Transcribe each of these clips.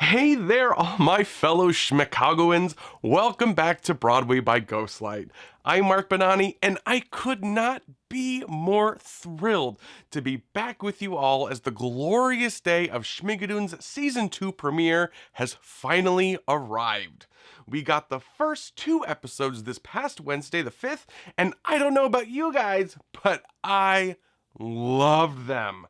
Hey there, all my fellow Schmicagoans. Welcome back to Broadway by Ghostlight. I'm Mark Bonanni, and I could not be more thrilled to be back with you all as the glorious day of Schmigadoon's Season 2 premiere has finally arrived. We got the first 2 episodes this past Wednesday, the 5th, and I don't know about you guys, but I loved them.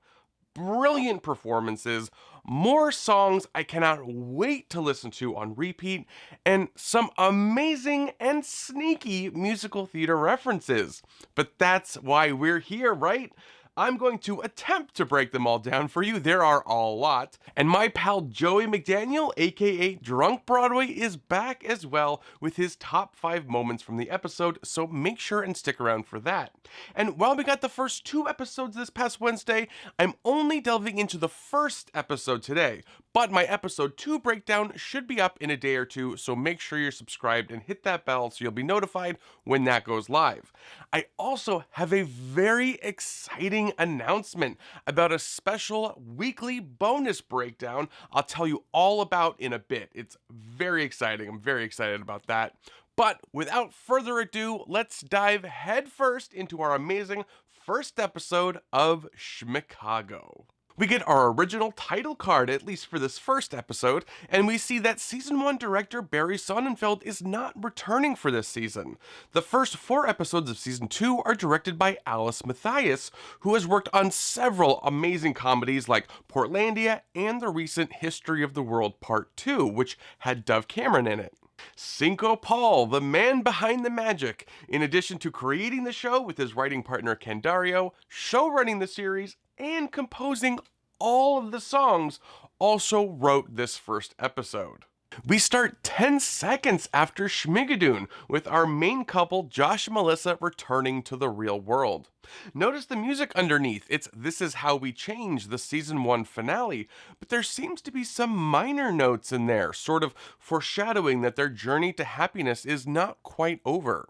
Brilliant performances, more songs I cannot wait to listen to on repeat, and some amazing and sneaky musical theater references. But that's why we're here, right? I'm going to attempt to break them all down for you. There are a lot. And my pal Joey McDaniel, aka Drunk Broadway, is back as well with his top 5 moments from the episode, so make sure and stick around for that. And while we got the first 2 episodes this past Wednesday, I'm only delving into the first episode today. But my episode 2 breakdown should be up in a day or two, so make sure you're subscribed and hit that bell so you'll be notified when that goes live. I also have a very exciting announcement about a special weekly bonus breakdown I'll tell you all about in a bit. It's very exciting. I'm very excited about that. But without further ado, let's dive headfirst into our amazing first episode of Schmicago. We get our original title card, at least for this first episode, and we see that Season 1 director Barry Sonnenfeld is not returning for this season. The first 4 episodes of Season 2 are directed by Alice Matthias, who has worked on several amazing comedies like Portlandia and the recent History of the World Part 2, which had Dove Cameron in it. Cinco Paul, the man behind the magic, in addition to creating the show with his writing partner Ken Dario, showrunning the series, and composing all of the songs, also wrote this first episode. We start 10 seconds after Schmigadoon, with our main couple, Josh and Melissa, returning to the real world. Notice the music underneath. It's This Is How We Change, the Season 1 finale, but there seems to be some minor notes in there, sort of foreshadowing that their journey to happiness is not quite over.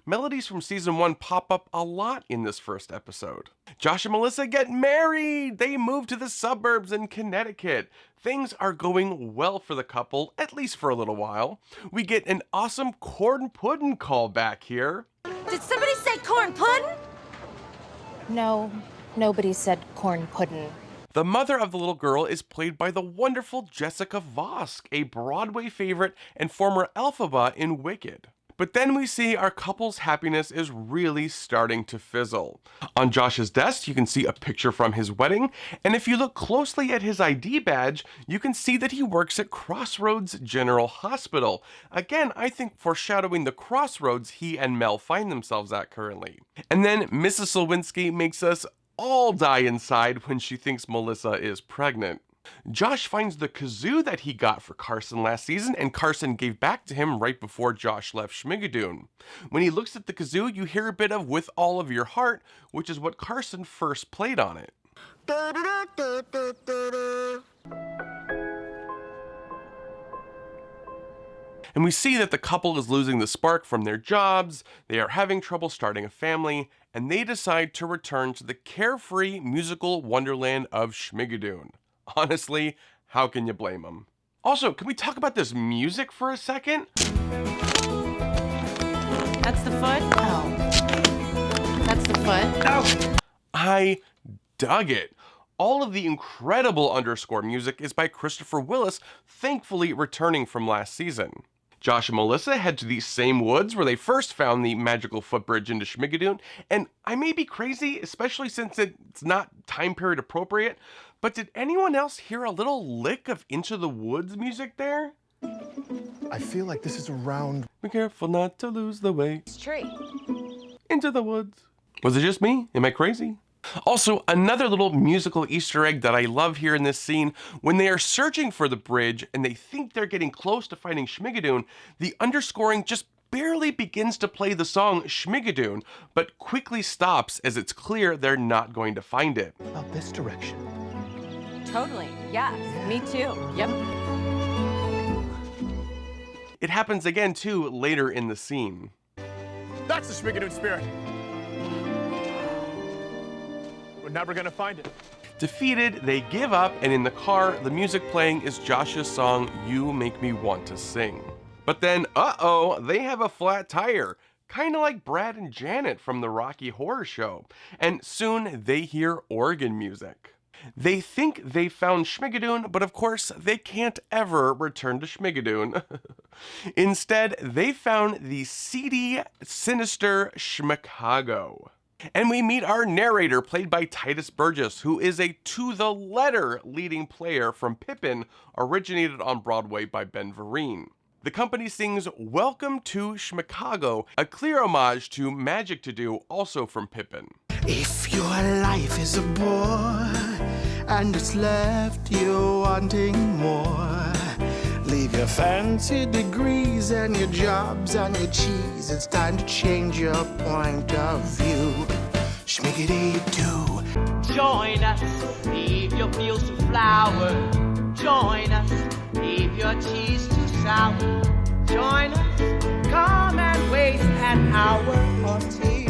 Melodies from Season 1 pop up a lot in this first episode. Josh and Melissa get married! They move to the suburbs in Connecticut. Things are going well for the couple, at least for a little while. We get an awesome corn pudding callback here. Did somebody say corn pudding? No, nobody said corn pudding. The mother of the little girl is played by the wonderful Jessica Vosk, a Broadway favorite and former Elphaba in Wicked. But then we see our couple's happiness is really starting to fizzle. On Josh's desk, you can see a picture from his wedding, and if you look closely at his ID badge, you can see that he works at Crossroads General Hospital. Again, I think foreshadowing the crossroads he and Mel find themselves at currently. And then Mrs. Slowinski makes us all die inside when she thinks Melissa is pregnant. Josh finds the kazoo that he got for Carson last season, and Carson gave back to him right before Josh left Schmigadoon. When he looks at the kazoo, you hear a bit of With All of Your Heart, which is what Carson first played on it. And we see that the couple is losing the spark from their jobs, they are having trouble starting a family, and they decide to return to the carefree musical wonderland of Schmigadoon. Honestly, how can you blame them? Also, can we talk about this music for a second? That's the foot? Oh. That's the foot? Oh! I dug it. All of the incredible underscore music is by Christopher Willis, thankfully returning from last season. Josh and Melissa head to these same woods where they first found the magical footbridge into Schmigadoon, and I may be crazy, especially since it's not time period appropriate, but did anyone else hear a little lick of Into the Woods music there? I feel like this is around... Be careful not to lose the way. It's tree. Into the woods. Was it just me? Am I crazy? Also, another little musical Easter egg that I love here in this scene, when they are searching for the bridge and they think they're getting close to finding Schmigadoon, the underscoring just barely begins to play the song Schmigadoon, but quickly stops as it's clear they're not going to find it. About this direction. Totally. Yes. Me too. Yep. It happens again too later in the scene. That's the Schmigadoon spirit. We're never gonna find it. Defeated, they give up, and in the car, the music playing is Josh's song, You Make Me Want to Sing. But then, uh-oh, they have a flat tire, kinda like Brad and Janet from the Rocky Horror Show, and soon they hear organ music. They think they found Schmigadoon, but of course, they can't ever return to Schmigadoon. Instead, they found the seedy, sinister Schmicago. And we meet our narrator, played by Titus Burgess, who is a to-the-letter leading player from Pippin, originated on Broadway by Ben Vereen. The company sings Welcome to Schmicago, a clear homage to Magic to Do, also from Pippin. If your life is a bore and it's left you wanting more, leave your fancy degrees and your jobs and your cheese. It's time to change your point of view. Schmigadoon. Join us, leave your fields to flower. Join us, leave your cheese to sour. Join us, come and waste an hour or two.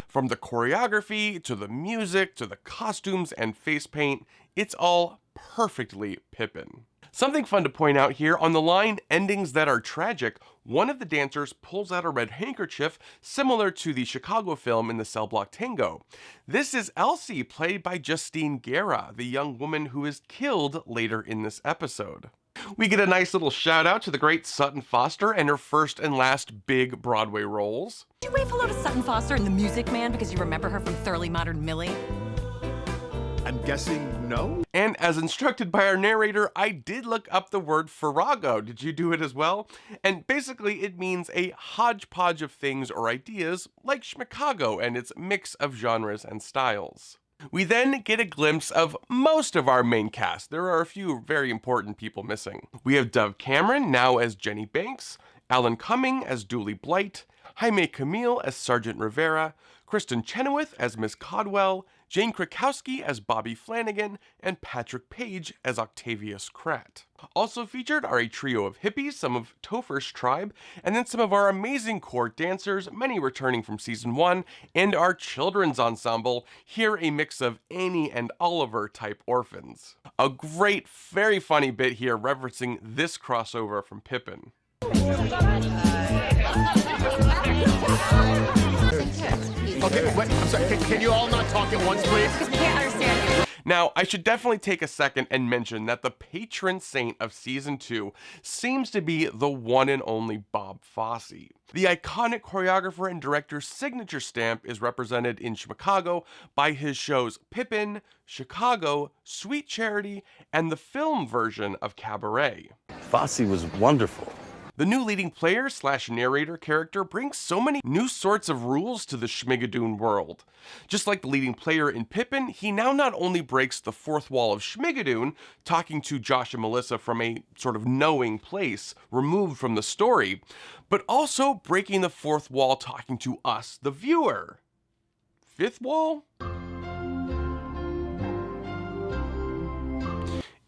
From the choreography, to the music, to the costumes and face paint, it's all perfectly Pippin. Something fun to point out here, on the line, endings that are tragic, one of the dancers pulls out a red handkerchief similar to the Chicago film in the Cell Block Tango. This is Elsie, played by Justine Guerra, the young woman who is killed later in this episode. We get a nice little shout out to the great Sutton Foster and her first and last big Broadway roles. Did you wave hello to Sutton Foster in The Music Man because you remember her from Thoroughly Modern Millie? I'm guessing no? And as instructed by our narrator, I did look up the word farrago. Did you do it as well? And basically it means a hodgepodge of things or ideas, like Schmicago and its mix of genres and styles. We then get a glimpse of most of our main cast. There are a few very important people missing. We have Dove Cameron, now as Jenny Banks, Alan Cumming as Dooley Blight, Jaime Camille as Sergeant Rivera, Kristen Chenoweth as Miss Codwell, Jane Krakowski as Bobby Flanagan, and Patrick Page as Octavius Kratt. Also featured are a trio of hippies, some of Topher's tribe, and then some of our amazing court dancers, many returning from season 1, and our children's ensemble, here a mix of Annie and Oliver type orphans. A great, very funny bit here referencing this crossover from Pippin. Okay, wait, I'm sorry. Can you all not talk at once, please? Because we can't understand you. Now, I should definitely take a second and mention that the patron saint of season 2 seems to be the one and only Bob Fosse. The iconic choreographer and director's signature stamp is represented in Schmicago by his shows Pippin, Chicago, Sweet Charity, and the film version of Cabaret. Fosse was wonderful. The new leading player / narrator character brings so many new sorts of rules to the Schmigadoon world. Just like the leading player in Pippin, he now not only breaks the fourth wall of Schmigadoon, talking to Josh and Melissa from a sort of knowing place, removed from the story, but also breaking the fourth wall talking to us, the viewer. Fifth wall?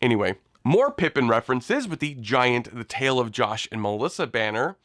Anyway. More Pippin references with the giant The Tale of Josh and Melissa banner.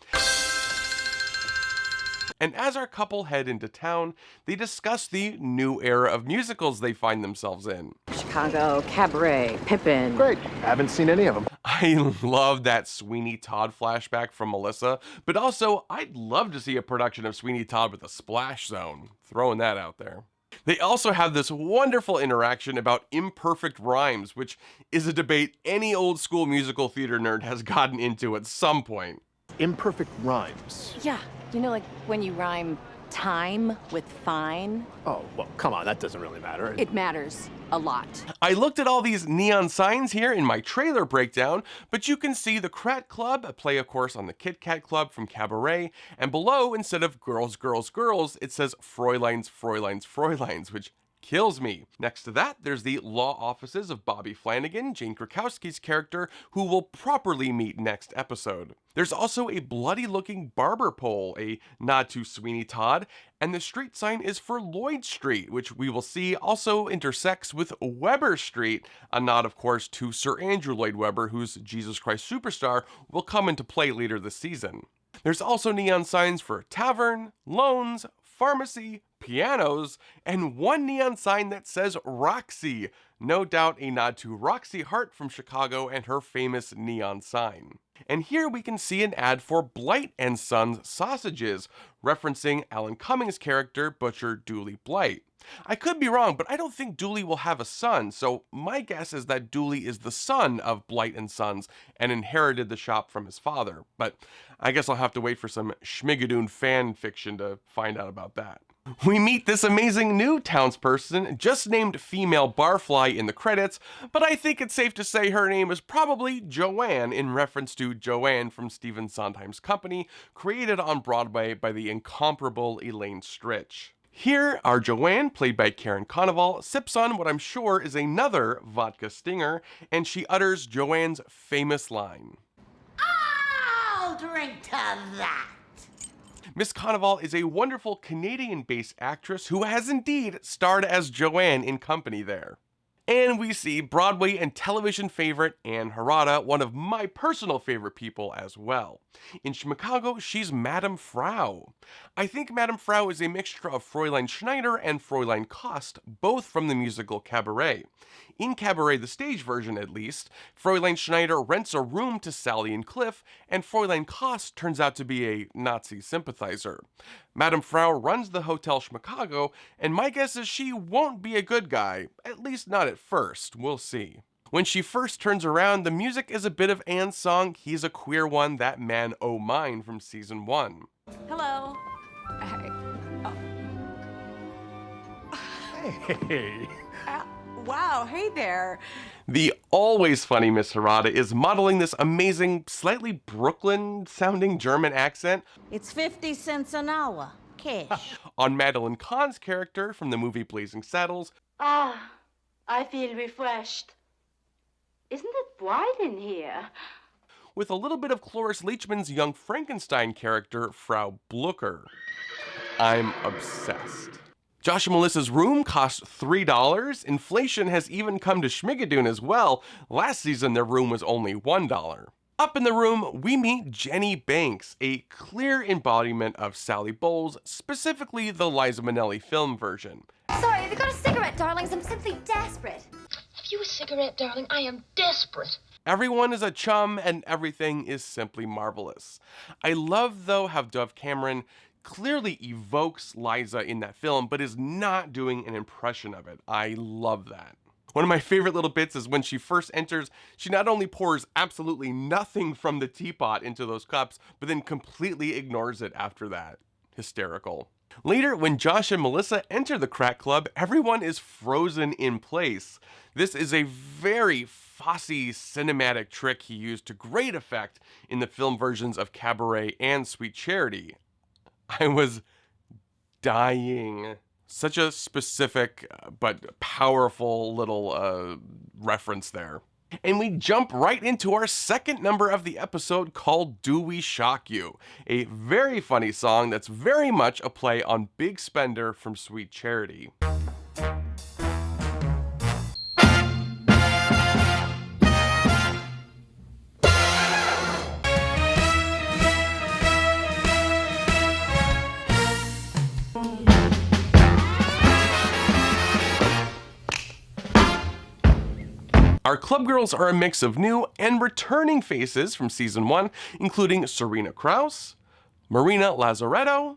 And as our couple head into town, they discuss the new era of musicals they find themselves in. Chicago, Cabaret, Pippin. Great. Haven't seen any of them. I love that Sweeney Todd flashback from Melissa, but also I'd love to see a production of Sweeney Todd with a splash zone. Throwing that out there. They also have this wonderful interaction about imperfect rhymes, which is a debate any old school musical theater nerd has gotten into at some point. Imperfect rhymes. Yeah, you know, like when you rhyme time with fine. Oh, well, come on, that doesn't really matter. It matters a lot. I looked at all these neon signs here in my trailer breakdown, but you can see the Krat Club, a play of course on the Kit Kat Club from Cabaret, and below, instead of girls, girls, girls, it says Fräuleins, Fräuleins, Fräuleins, which kills me. Next to that, there's the law offices of Bobby Flanagan, Jane Krakowski's character, who we'll properly meet next episode. There's also a bloody-looking barber pole, a nod to Sweeney Todd, and the street sign is for Lloyd Street, which we will see also intersects with Weber Street, a nod, of course, to Sir Andrew Lloyd Webber, whose Jesus Christ Superstar will come into play later this season. There's also neon signs for tavern, loans, pharmacy, pianos, and one neon sign that says Roxy. No doubt a nod to Roxy Hart from Chicago and her famous neon sign. And here we can see an ad for Blight & Sons sausages, referencing Alan Cummings' character, Butcher Dooley Blight. I could be wrong, but I don't think Dooley will have a son, so my guess is that Dooley is the son of Blight & Sons and inherited the shop from his father. But I guess I'll have to wait for some Schmigadoon fan fiction to find out about that. We meet this amazing new townsperson, just named Female Barfly in the credits, but I think it's safe to say her name is probably Joanne, in reference to Joanne from Stephen Sondheim's Company, created on Broadway by the incomparable Elaine Stritch. Here, our Joanne, played by Karen Conoval, sips on what I'm sure is another vodka stinger, and she utters Joanne's famous line. I'll drink to that. Miss Conoval is a wonderful Canadian-based actress who has indeed starred as Joanne in Company there. And we see Broadway and television favorite Anne Harada, one of my personal favorite people as well. In Schmicago, she's Madame Frau. I think Madame Frau is a mixture of Fräulein Schneider and Fräulein Kost, both from the musical Cabaret. In Cabaret, the stage version at least, Fräulein Schneider rents a room to Sally and Cliff, and Fräulein Kost turns out to be a Nazi sympathizer. Madame Frau runs the Hotel Schmicago, and my guess is she won't be a good guy, at least not at first, we'll see. When she first turns around, the music is a bit of Anne's song, He's a Queer One, That Man Oh Mine from season 1. Hello. Hey. Hey. Wow, hey there. The always funny Miss Harada is modeling this amazing, slightly Brooklyn-sounding German accent. It's 50 cents an hour, cash. On Madeline Kahn's character from the movie Blazing Saddles. Ah, I feel refreshed. Isn't it bright in here? With a little bit of Cloris Leachman's young Frankenstein character, Frau Blucher. I'm obsessed. Josh and Melissa's room costs $3. Inflation has even come to Schmigadoon as well. Last season, their room was only $1. Up in the room, we meet Jenny Banks, a clear embodiment of Sally Bowles, specifically the Liza Minnelli film version. Sorry, have you got a cigarette, darlings? I'm simply desperate. Have you a cigarette, darling? I am desperate. Everyone is a chum, and everything is simply marvelous. I love, though, how Dove Cameron clearly evokes Liza in that film, but is not doing an impression of it. I love that. One of my favorite little bits is when she first enters, she not only pours absolutely nothing from the teapot into those cups, but then completely ignores it after that. Hysterical. Later, when Josh and Melissa enter the crack club, everyone is frozen in place. This is a very Fosse cinematic trick he used to great effect in the film versions of Cabaret and Sweet Charity. I was dying. Such a specific but powerful little reference there. And we jump right into our second number of the episode called Do We Shock You? A very funny song that's very much a play on Big Spender from Sweet Charity. Our club girls are a mix of new and returning faces from season 1, including Serena Krause, Marina Lazzaretto,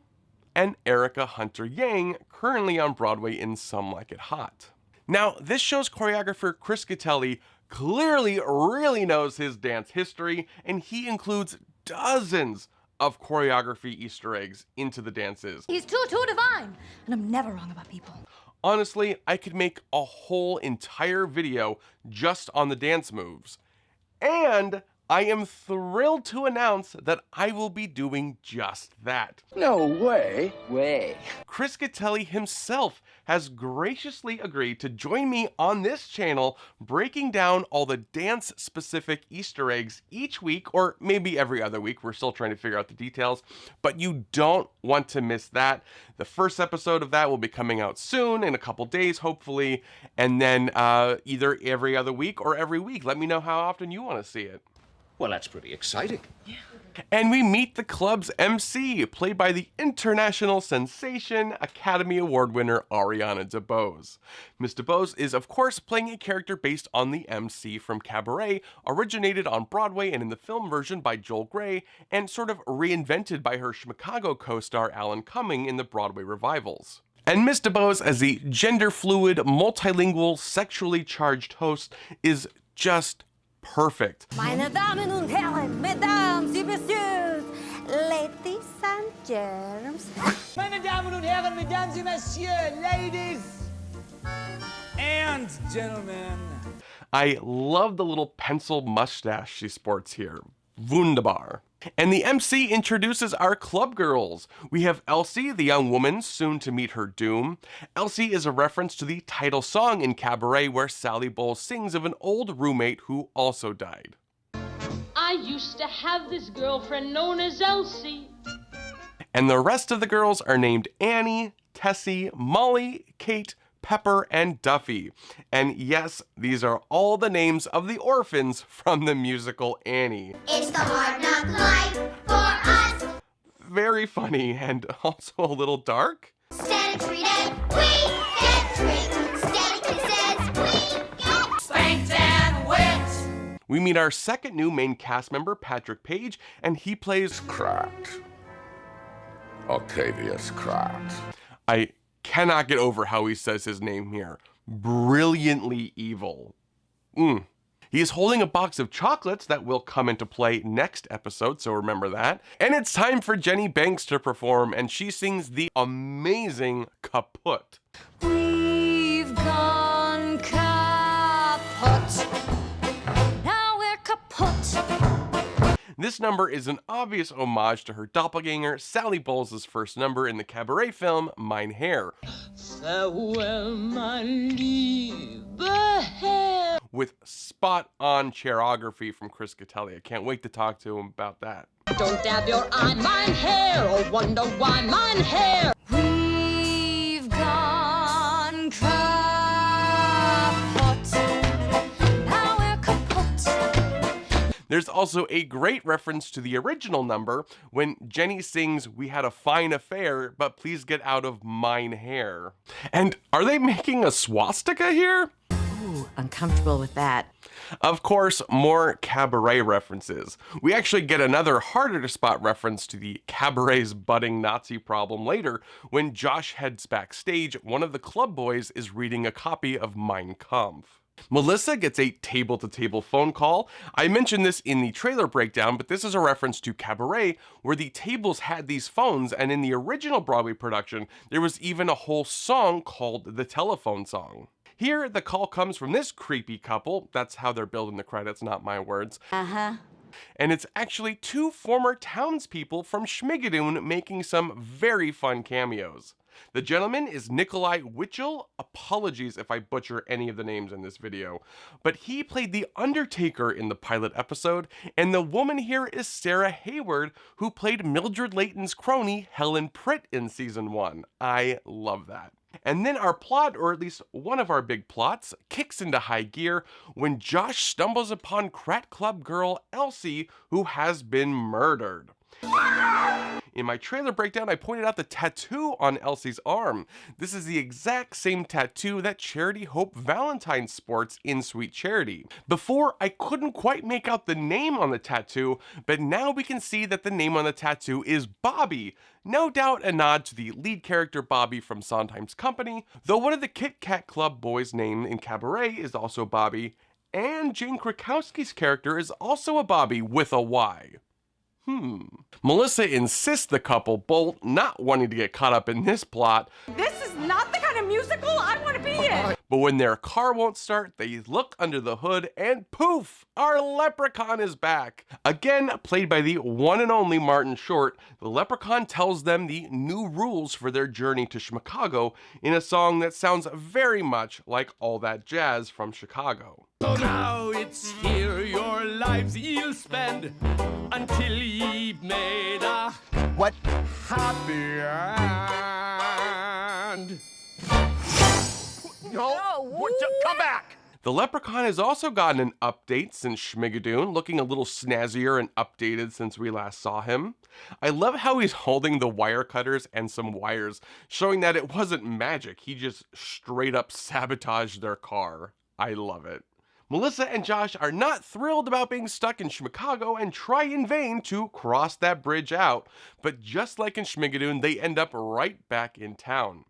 and Erica Hunter Yang, currently on Broadway in Some Like It Hot. Now, this show's choreographer Chris Gattelli clearly really knows his dance history, and he includes dozens of choreography Easter eggs into the dances. He's too divine, and I'm never wrong about people. Honestly, I could make a whole entire video just on the dance moves. And I am thrilled to announce that I will be doing just that. No way. Chris Gattelli himself has graciously agreed to join me on this channel, breaking down all the dance-specific Easter eggs each week, or maybe every other week. We're still trying to figure out the details, but you don't want to miss that. The first episode of that will be coming out soon, in a couple days, hopefully, and then either every other week or every week. Let me know how often you want to see it. Well, that's pretty exciting. Yeah. And we meet the club's MC, played by the international sensation, Academy Award winner Ariana DeBose. Miss DeBose is, of course, playing a character based on the MC from Cabaret, originated on Broadway and in the film version by Joel Grey, and sort of reinvented by her Schmicago co-star Alan Cumming in the Broadway revivals. And Miss DeBose, as the gender-fluid, multilingual, sexually charged host, is just perfect. Meine Damen und Herren, Mesdames et Messieurs, ladies and germs. Meine Damen und Herren, Mesdames et Messieurs, ladies and gentlemen. I love the little pencil mustache she sports here. Wunderbar. And the MC introduces our club girls. We have Elsie, the young woman, soon to meet her doom. Elsie is a reference to the title song in Cabaret, where Sally Bowles sings of an old roommate who also died. I used to have this girlfriend known as Elsie. And the rest of the girls are named Annie, Tessie, Molly, Kate, Pepper, and Duffy. And yes, these are all the names of the orphans from the musical Annie. It's the hard knock life for us. Very funny and also a little dark. Steady treated, we get treated. Steady kisses, we get spanked and whipped. We meet our second new main cast member, Patrick Page, and he plays Scrat. Octavius Scrat. I cannot get over how he says his name here. Brilliantly evil. He is holding a box of chocolates that will come into play next episode, so remember that. And it's time for Jenny Banks to perform, and she sings the amazing Kaput. We've gone kaput. Now we're kaput. This number is an obvious homage to her doppelganger, Sally Bowles' first number in the Cabaret film, Mein Herr. Farewell, my liebe Herr. With spot-on choreography from Chris Catelli. I can't wait to talk to him about that. Don't dab your eye, mein Herr, or wonder why, mein Herr. We've gone kaput. Now we're kaput. There's also a great reference to the original number when Jenny sings, "We had a fine affair, but please get out of mine hair." And are they making a swastika here? Ooh, uncomfortable with that. Of course, more Cabaret references. We actually get another harder to spot reference to the Cabaret's budding Nazi problem later when Josh heads backstage. One of the club boys is reading a copy of Mein Kampf. Melissa gets a table-to-table phone call. I mentioned this in the trailer breakdown, but this is a reference to Cabaret, where the tables had these phones, and in the original Broadway production, there was even a whole song called the telephone song. Here, the call comes from this creepy couple. That's how they're billed in the credits, not my words. Uh-huh. And it's actually two former townspeople from Schmigadoon making some very fun cameos. The gentleman is Nikolai Witchell. Apologies if I butcher any of the names in this video. But he played the Undertaker in the pilot episode, and the woman here is Sarah Hayward, who played Mildred Layton's crony, Helen Pritt, in season 1. I love that. And then our plot, or at least one of our big plots, kicks into high gear when Josh stumbles upon Crat Club girl Elsie, who has been murdered. In my trailer breakdown, I pointed out the tattoo on Elsie's arm. This is the exact same tattoo that Charity Hope Valentine sports in Sweet Charity. Before, I couldn't quite make out the name on the tattoo, but now we can see that the name on the tattoo is Bobby. No doubt a nod to the lead character Bobby from Sondheim's Company, though one of the Kit Kat Club boys' name in Cabaret is also Bobby, and Jane Krakowski's character is also a Bobby with a Y. Melissa insists the couple bolt, not wanting to get caught up in this plot. This is not the kind of musical I want to be in. But when their car won't start, they look under the hood and poof, our leprechaun is back. Again, played by the one and only Martin Short, the leprechaun tells them the new rules for their journey to Schmicago in a song that sounds very much like All That Jazz from Chicago. So now it's here your lives you'll spend until you've made a What? happy end. No. Come back. The leprechaun has also gotten an update since Schmigadoon, looking a little snazzier and updated since we last saw him. I love how he's holding the wire cutters and some wires, showing that it wasn't magic, he just straight up sabotaged their car. I love it. Melissa and Josh are not thrilled about being stuck in Schmicago and try in vain to cross that bridge out, but just like in Schmigadoon, they end up right back in town.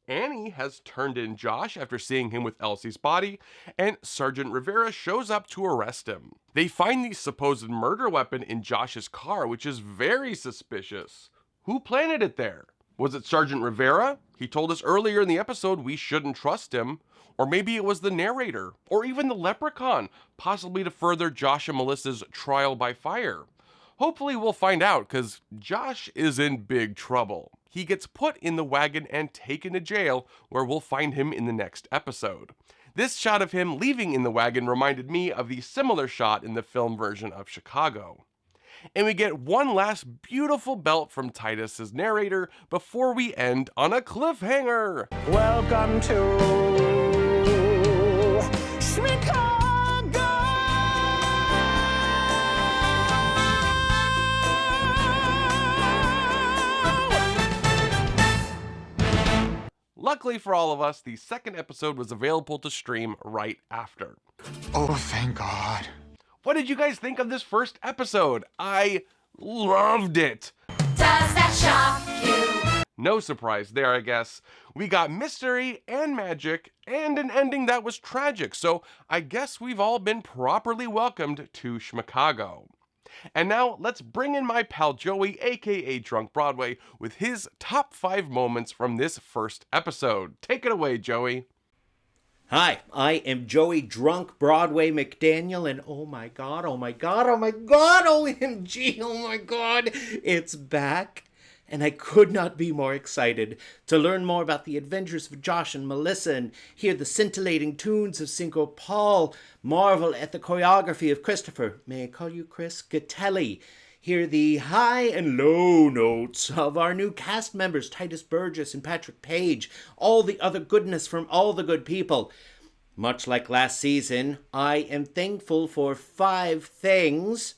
Annie has turned in Josh after seeing him with Elsie's body, and Sergeant Rivera shows up to arrest him. They find the supposed murder weapon in Josh's car, which is very suspicious. Who planted it there? Was it Sergeant Rivera? He told us earlier in the episode we shouldn't trust him. Or maybe it was the narrator, or even the leprechaun, possibly to further Josh and Melissa's trial by fire. Hopefully we'll find out, because Josh is in big trouble. He gets put in the wagon and taken to jail, where we'll find him in the next episode. This shot of him leaving in the wagon reminded me of the similar shot in the film version of Chicago. And we get one last beautiful belt from Titus as narrator before we end on a cliffhanger. Welcome to Schmicago! Luckily for all of us, the second episode was available to stream right after. Oh, thank God. What did you guys think of this first episode? I loved it. Does that shock you? No surprise there, I guess. We got mystery and magic and an ending that was tragic, so I guess we've all been properly welcomed to Schmicago. And now let's bring in my pal Joey, aka Drunk Broadway, with his top 5 moments from this first episode. Take it away, Joey. Hi, I am Joey Drunk Broadway McDaniel, and oh my god, OMG, oh my god, it's back. And I could not be more excited to learn more about the adventures of Josh and Melissa and hear the scintillating tunes of Cinco Paul, marvel at the choreography of Christopher, may I call you Chris, Gatelli, hear the high and low notes of our new cast members, Titus Burgess and Patrick Page, all the other goodness from all the good people. Much like last season, I am thankful for 5 things.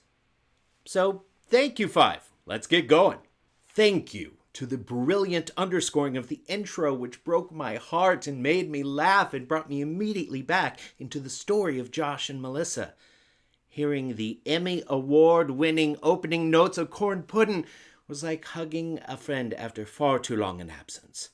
So, thank you 5. Let's get going. Thank you to the brilliant underscoring of the intro, which broke my heart and made me laugh and brought me immediately back into the story of Josh and Melissa. Hearing the Emmy Award-winning opening notes of Corn Puddin' was like hugging a friend after far too long an absence.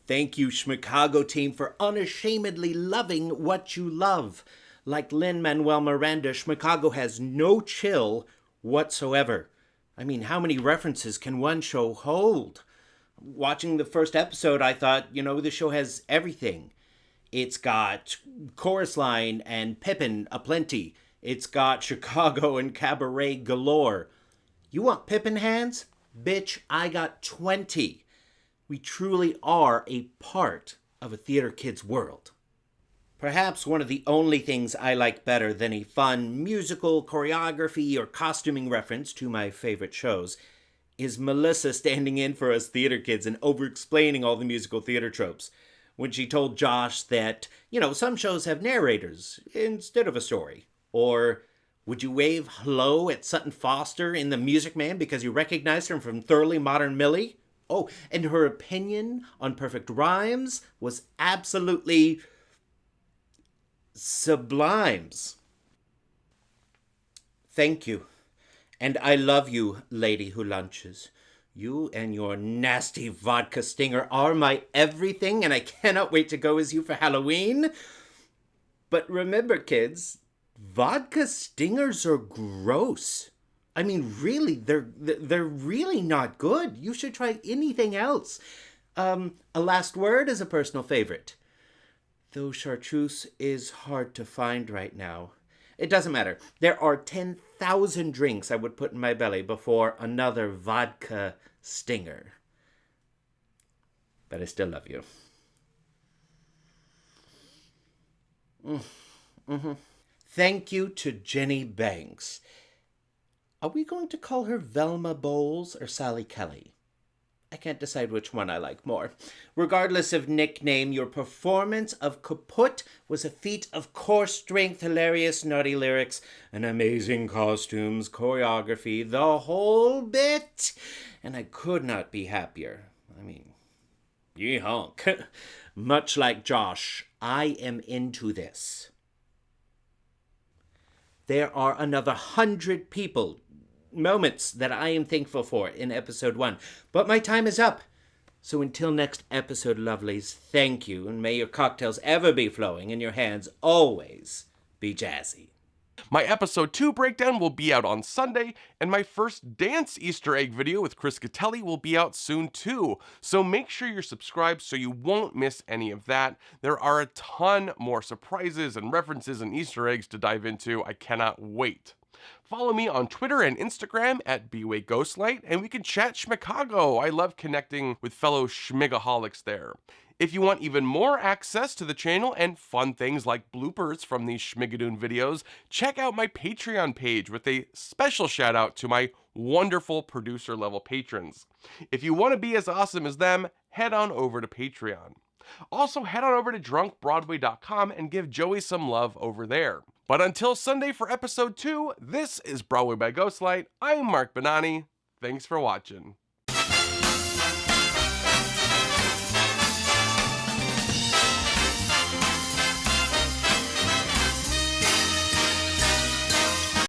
Thank you, Schmicago team, for unashamedly loving what you love. Like Lin-Manuel Miranda, Schmicago has no chill whatsoever. I mean, how many references can one show hold? Watching the first episode, I thought, the show has everything. It's got Chorus Line and Pippin aplenty. It's got Chicago and Cabaret galore. You want Pippin hands? Bitch, I got 20. We truly are a part of a theater kid's world. Perhaps one of the only things I like better than a fun musical choreography or costuming reference to my favorite shows is Melissa standing in for us theater kids and over-explaining all the musical theater tropes. When she told Josh that, some shows have narrators instead of a story. Or, would you wave hello at Sutton Foster in The Music Man because you recognized her from Thoroughly Modern Millie? Oh, and her opinion on perfect rhymes was absolutely sublimes. Thank you. And I love you, lady who lunches. You and your nasty vodka stinger are my everything, and I cannot wait to go as you for Halloween. But remember, kids, vodka stingers are gross. I mean, really, they're really not good. You should try anything else. A last word is a personal favorite. Though chartreuse is hard to find right now. It doesn't matter. There are 10,000 drinks I would put in my belly before another vodka stinger. But I still love you. Thank you to Jenny Banks. Are we going to call her Velma Bowles or Sally Kelly? I can't decide which one I like more. Regardless of nickname, your performance of Kaput was a feat of core strength, hilarious, naughty lyrics, and amazing costumes, choreography, the whole bit. And I could not be happier. I mean, ye honk. Much like Josh, I am into this. There are another 100 moments that I am thankful for in episode 1. But my time is up. So until next episode, lovelies, thank you, and may your cocktails ever be flowing and your hands always be jazzy. My episode 2 breakdown will be out on Sunday, and my first dance Easter egg video with Chris Catelli will be out soon too. So make sure you're subscribed so you won't miss any of that. There are a ton more surprises and references and Easter eggs to dive into. I cannot wait. Follow me on Twitter and Instagram at bwayghostlight, and we can chat Schmicago. I love connecting with fellow Schmigaholics there. If you want even more access to the channel and fun things like bloopers from these Schmigadoon videos, check out my Patreon page with a special shout out to my wonderful producer level patrons. If you want to be as awesome as them, head on over to Patreon. Also, head on over to drunkbroadway.com and give Joey some love over there. But until Sunday for episode 2, this is Broadway by Ghostlight. I'm Mark Bonanni. Thanks for watching.